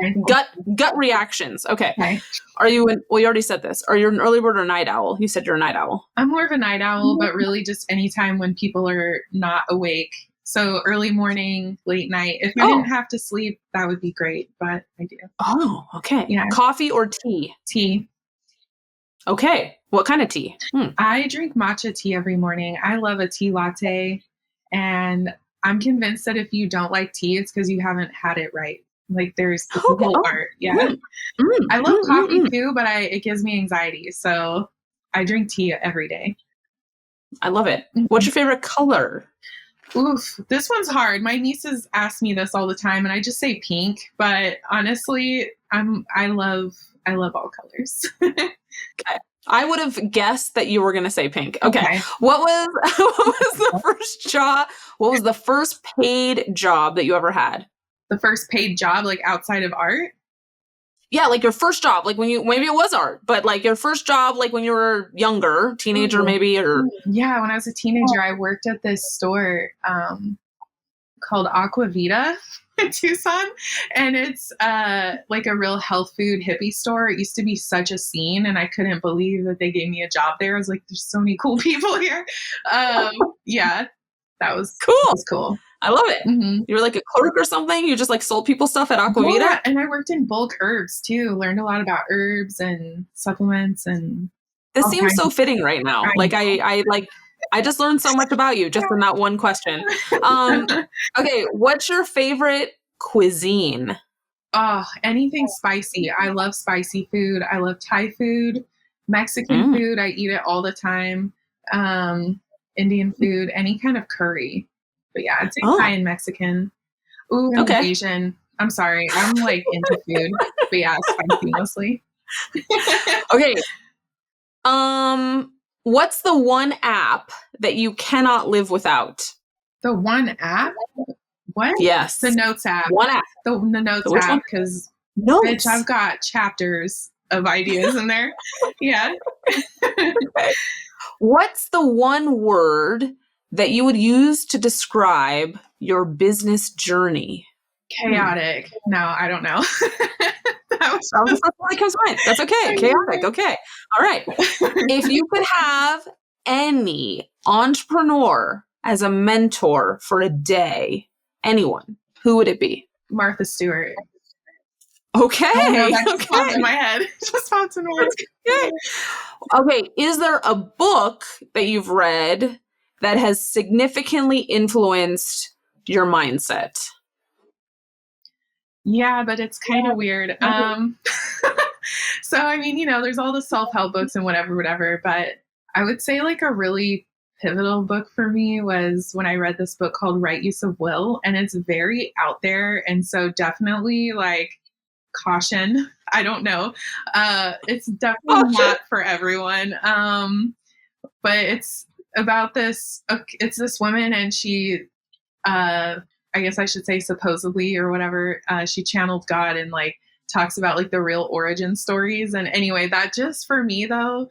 Gut reactions. Okay. Are you well, you already said this. Are you an early bird or night owl? You said you're a night owl. I'm more of a night owl, but really just anytime when people are not awake. So early morning, late night. If I didn't have to sleep, that would be great, but I do. Oh, okay. Yeah. Coffee or tea? Tea. Okay. What kind of tea? I drink matcha tea every morning. I love a tea latte. And I'm convinced that if you don't like tea, it's because you haven't had it right. Like there's the whole art. Yeah. I love coffee too, but it gives me anxiety. So I drink tea every day. I love it. What's your favorite color? Oof, this one's hard. My nieces ask me this all the time and I just say pink, but honestly, I love all colors. Okay. I would have guessed that you were going to say pink. Okay. What was the first job? What was the first paid job that you ever had? The first paid job, like outside of art? Yeah, like your first job, like when maybe it was art, but like your first job, like when you were younger, teenager maybe, or. Yeah, when I was a teenager, I worked at this store called Aquavita in Tucson, and it's like a real health food hippie store. It used to be such a scene, and I couldn't believe that they gave me a job there. I was like, there's so many cool people here. Yeah, that was cool. That was cool. I love it. You were like a clerk or something? You just like sold people stuff at Aquavita? Yeah, and I worked in bulk herbs too. Learned a lot about herbs and supplements and. This seems so fitting right now. Like I just learned so much about you just in that one question. Okay, what's your favorite cuisine? Oh, anything spicy. I love spicy food. I love Thai food, Mexican food. I eat it all the time. Indian food, any kind of curry. But yeah, I'd say Thai and Mexican. Ooh, and Asian. I'm sorry. I'm like into food. But yeah, spicy mostly. Okay. What's the one app that you cannot live without? The one app? What? Yes. The Notes app. One app. The Notes app, because bitch, I've got chapters of ideas in there. Yeah. Okay. What's the one word that you would use to describe your business journey? Chaotic. No, I don't know. That's what comes to mind. That's okay. Chaotic. Okay. All right. If you could have any entrepreneur as a mentor for a day, anyone, who would it be? Martha Stewart. Okay. That just popped in my head. Just popped in my head. Okay. Is there a book that you've read that has significantly influenced your mindset? Yeah, but it's kind of weird. So, I mean, there's all the self-help books and whatever, but I would say like a really pivotal book for me was when I read this book called Right Use of Will, and it's very out there. And so definitely like caution. I don't know. It's definitely not for everyone. But it's about it's this woman, and she, I guess I should say supposedly or whatever, she channeled God and like talks about like the real origin stories. And anyway, that just for me though,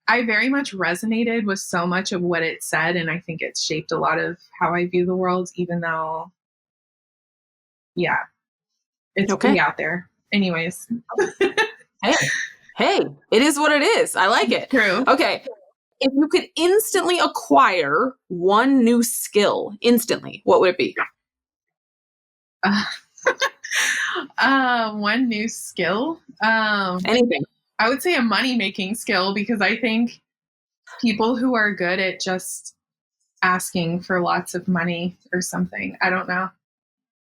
I very much resonated with so much of what it said. And I think it's shaped a lot of how I view the world, even though, yeah, it's pretty out there. Anyways. Hey, it is what it is. I like it. True. Okay. If you could instantly acquire one new skill instantly, what would it be? One new skill. Anything. I would say a money-making skill, because I think people who are good at just asking for lots of money or something. I don't know.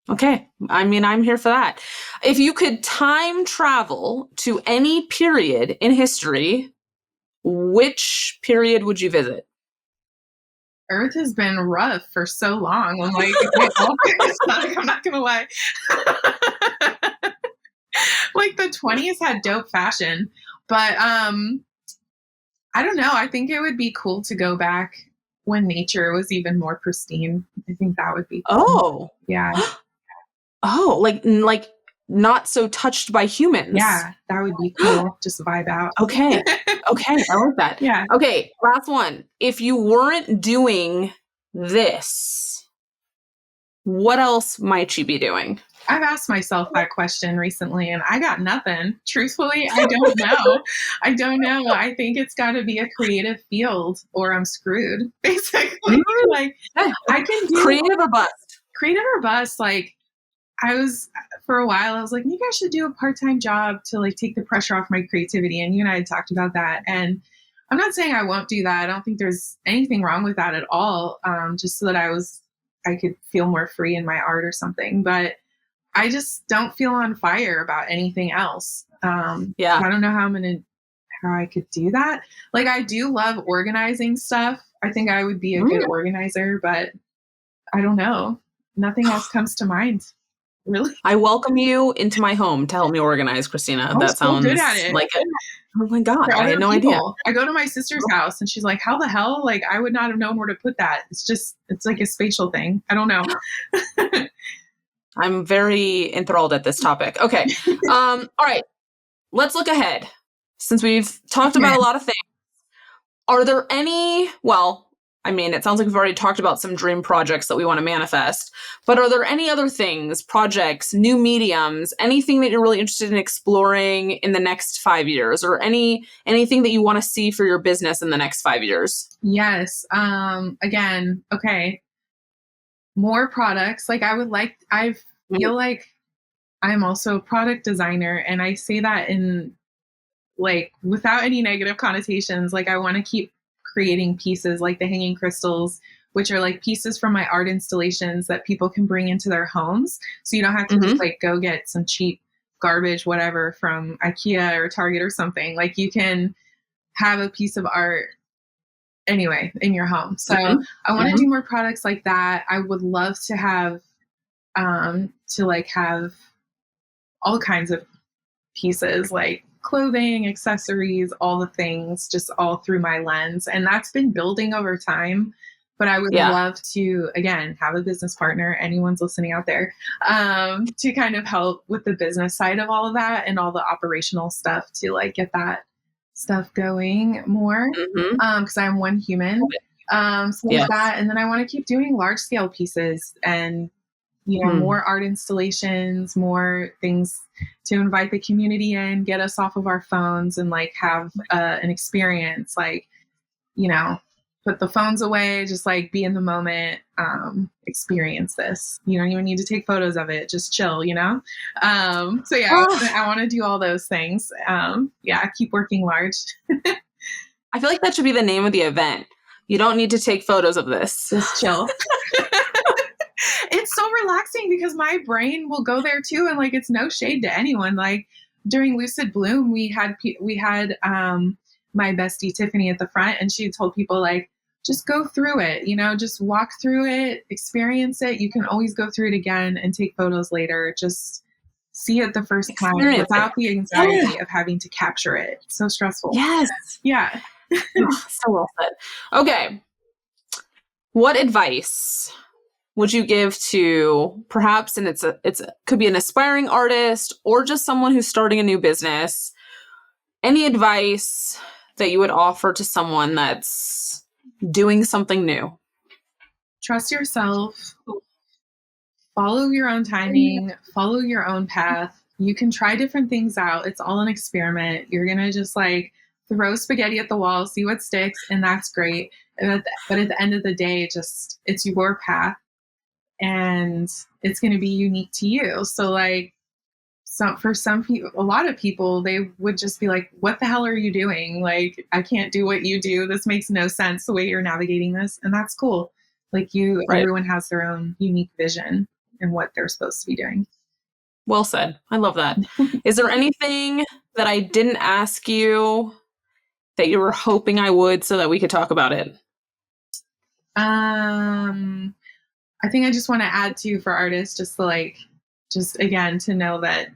Okay. I mean, I'm here for that. If you could time travel to any period in history, which period would you visit? Earth has been rough for so long. I'm like, I'm not going to lie. Like the 20s had dope fashion, but I don't know. I think it would be cool to go back when nature was even more pristine. I think that would be cool. Oh. Yeah. Oh, like not so touched by humans. Yeah, that would be cool. Just vibe out. Okay. Okay, I like that. Yeah. Okay, last one. If you weren't doing this, what else might you be doing? I've asked myself that question recently and I got nothing. Truthfully, I don't know. I don't know. I think it's got to be a creative field or I'm screwed, basically. Like, I can do creative or bust. Creative or bust. Like, for a while, I was like, maybe I should do a part-time job to like take the pressure off my creativity. And you and I had talked about that. And I'm not saying I won't do that. I don't think there's anything wrong with that at all. Just so that I could feel more free in my art or something. But I just don't feel on fire about anything else. I don't know how I could do that. Like, I do love organizing stuff. I think I would be a good organizer, but I don't know. Nothing else comes to mind. Really? I welcome you into my home to help me organize, Christina. That sounds good at it. Like it. Oh my God. I had no idea. I go to my sister's house and she's like, how the hell? Like, I would not have known where to put that. It's like a spatial thing. I don't know. I'm very enthralled at this topic. Okay. All right. Let's look ahead. Since we've talked about a lot of things, are there any, it sounds like we've already talked about some dream projects that we want to manifest, but are there any other things, projects, new mediums, anything that you're really interested in exploring in the next 5 years, or anything that you want to see for your business in the next 5 years? Yes. Again, okay. More products. Like I feel like I'm also a product designer, and I say that in like without any negative connotations. Like, I want to keep creating pieces like the hanging crystals, which are like pieces from my art installations that people can bring into their homes. So you don't have to just like go get some cheap garbage, whatever, from IKEA or Target or something. Like, you can have a piece of art anyway in your home. So I want to do more products like that. I would love to have have all kinds of pieces, like clothing, accessories, all the things, just all through my lens. And that's been building over time. But I would love to, again, have a business partner, anyone's listening out there, to kind of help with the business side of all of that and all the operational stuff to like get that stuff going more. Because I'm one human. That. And then I want to keep doing large scale pieces and, more art installations, more things to invite the community in, get us off of our phones and like have an experience, like, put the phones away, just like be in the moment, experience this. You don't even need to take photos of it, just chill, I want to do all those things. Keep working large. I feel like that should be the name of the event. You don't need to take photos of this. Just chill. It's so relaxing because my brain will go there too. And like, it's no shade to anyone. Like, during Lucid Bloom, we had my bestie Tiffany at the front, and she told people like, just go through it, just walk through it, experience it. You can always go through it again and take photos later. Just see it the first time without the anxiety of having to capture it. It's so stressful. Yes. Yeah. So well said. Okay. What advice would you give to perhaps, and it could be an aspiring artist or just someone who's starting a new business, any advice that you would offer to someone that's doing something new? Trust yourself, follow your own timing, follow your own path. You can try different things out. It's all an experiment. You're going to just like throw spaghetti at the wall, see what sticks, and that's great. But at the end of the day, it's your path. And it's going to be unique to you. So like, for some people, a lot of people, they would just be like, what the hell are you doing? Like, I can't do what you do. This makes no sense the way you're navigating this. And that's cool. Like everyone has their own unique vision and what they're supposed to be doing. Well said. I love that. Is there anything that I didn't ask you that you were hoping I would so that we could talk about it? I think I just want to add to for artists, just again, to know that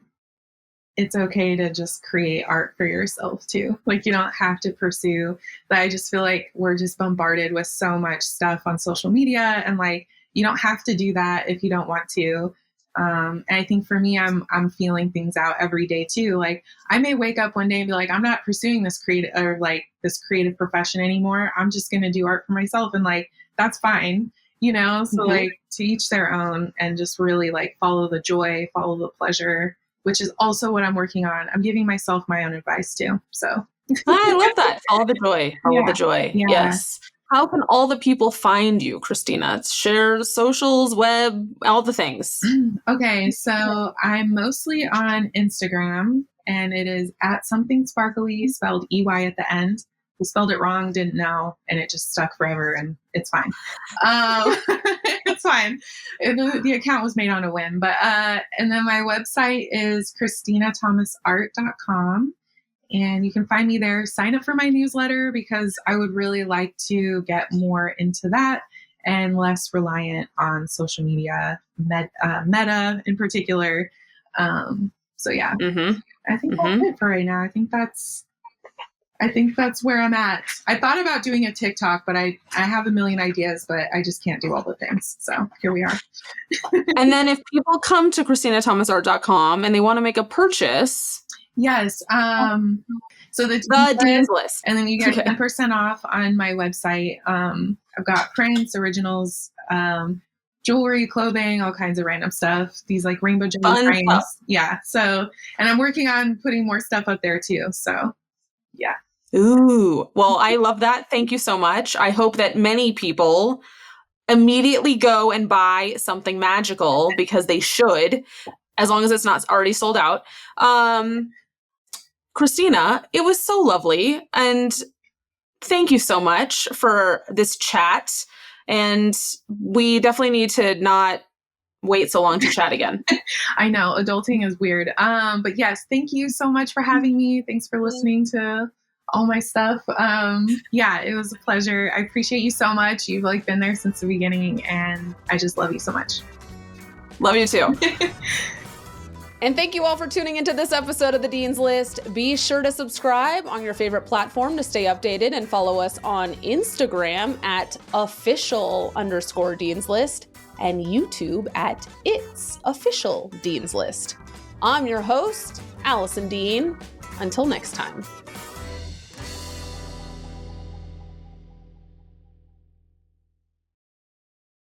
it's okay to just create art for yourself too. Like, you don't have to pursue, but I just feel like we're just bombarded with so much stuff on social media, and like, you don't have to do that if you don't want to. And I think for me, I'm feeling things out every day too. Like, I may wake up one day and be like, I'm not pursuing this creative profession anymore. I'm just going to do art for myself. And like, that's fine. So like to each their own, and just really like follow the joy, follow the pleasure, which is also what I'm working on. I'm giving myself my own advice too. So I love that. Follow the joy. Follow the joy. Yeah. Yes. How can all the people find you, Christina? Share socials, web, all the things. Okay, so I'm mostly on Instagram, and it is at something sparkly, spelled EY at the end. We spelled it wrong, didn't know, and it just stuck forever, and it's fine. It's fine. The account was made on a whim, but and then my website is ChristinaThomasArt.com. And you can find me there. Sign up for my newsletter because I would really like to get more into that and less reliant on social media, Meta in particular. So yeah, I think that's it for right now. I think that's where I'm at. I thought about doing a TikTok, but I have a million ideas, but I just can't do all the things. So here we are. And then if people come to ChristinaThomasArt.com and they want to make a purchase. Yes. So the Dean's List. And then you get 10% off on my website. I've got prints, originals, jewelry, clothing, all kinds of random stuff. These like rainbow jelly frames. Stuff. Yeah. So, and I'm working on putting more stuff up there too. So yeah. Ooh. Well, I love that. Thank you so much. I hope that many people immediately go and buy something magical because they should, as long as it's not already sold out. Christina, it was so lovely. And thank you so much for this chat. And we definitely need to not wait so long to chat again. I know, adulting is weird. But yes, thank you so much for having me. Thanks for listening to all my stuff. Yeah, it was a pleasure. I appreciate you so much. You've like been there since the beginning, and I just love you so much. Love you too. And thank you all for tuning into this episode of The Dean's List. Be sure to subscribe on your favorite platform to stay updated, and follow us on Instagram at official_Dean's List and YouTube at It's Official Dean's List. I'm your host, Allison Dean. Until next time.